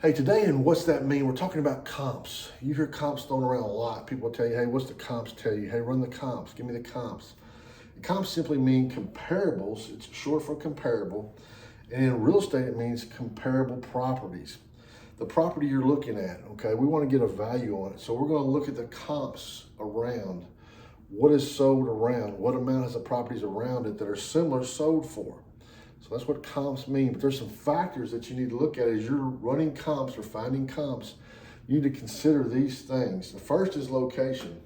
Hey, today and what's that mean? We're talking about comps. You hear comps thrown around a lot. People tell you, hey, what's the comps tell you? Hey, run the comps. Give me the comps. And comps simply mean comparables. It's short for comparable. And in real estate, it means comparable properties. The property you're looking at, okay, we want to get a value on it. So we're going to look at the comps around what is sold around, what amount has the properties around it that are similar sold for. So that's what comps mean. But there's some factors that you need to look at as you're running comps or finding comps. You need to consider these things. The first is location.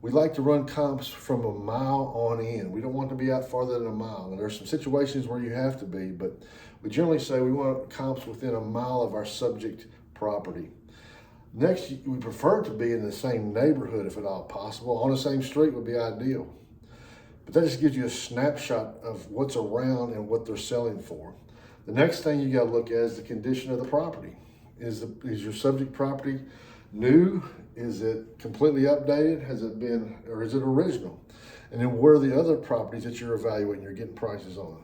We like to run comps from a mile on in. We don't want to be out farther than a mile. And there's some situations where you have to be, but we generally say we want comps within a mile of our subject property. Next, we prefer to be in the same neighborhood if at all possible. On the same street would be ideal. But that just gives you a snapshot of what's around and what they're selling for. The next thing you got to look at is the condition of the property. Is your subject property new? Is it completely updated? Has it been, or is it original? And then where are the other properties that you're evaluating, you're getting prices on?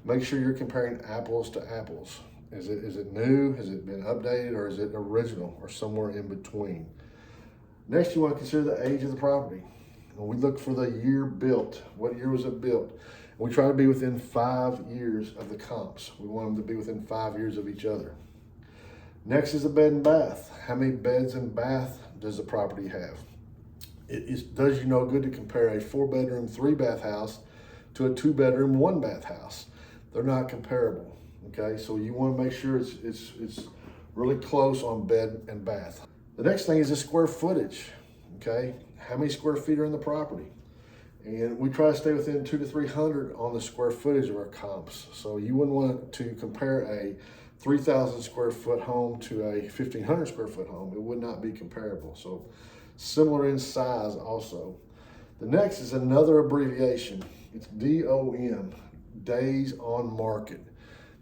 Make sure you're comparing apples to apples. Is it new? Has it been updated, or is it original, or somewhere in between? Next, you want to consider the age of the property. We look for the year built. What year was it built? And we try to be within 5 years of the comps. We want them to be within 5 years of each other. Next is a bed and bath. How many beds and bath does the property have? It does you no good to compare a 4-bedroom, 3-bath house to a 2-bedroom, 1-bath house. They're not comparable. Okay, so you want to make sure it's really close on bed and bath. The next thing is the square footage. Okay, how many square feet are in the property? And we try to stay within 200 to 300 on the square footage of our comps. So you wouldn't want to compare a 3,000 square foot home to a 1,500 square foot home. It would not be comparable. So similar in size also. The next is another abbreviation. It's DOM, days on market.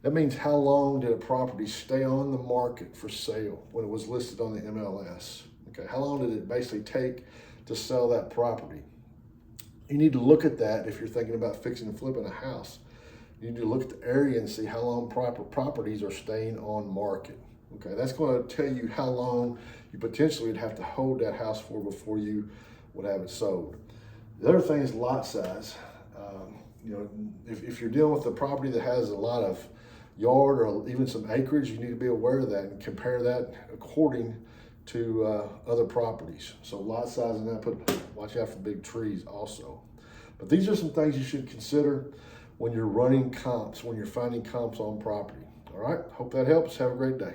That means how long did a property stay on the market for sale when it was listed on the MLS? Okay, how long did it basically take to sell that property? You need to look at that if you're thinking about fixing and flipping a house. You need to look at the area and see how long properties are staying on market. Okay, that's going to tell you how long you potentially would have to hold that house for before you would have it sold. The other thing is lot size. If you're dealing with a property that has a lot of yard or even some acreage, you need to be aware of that and compare that according to other properties. So lot size, and watch out for big trees also. But these are some things you should consider when you're running comps, when you're finding comps on property. All right, hope that helps. Have a great day.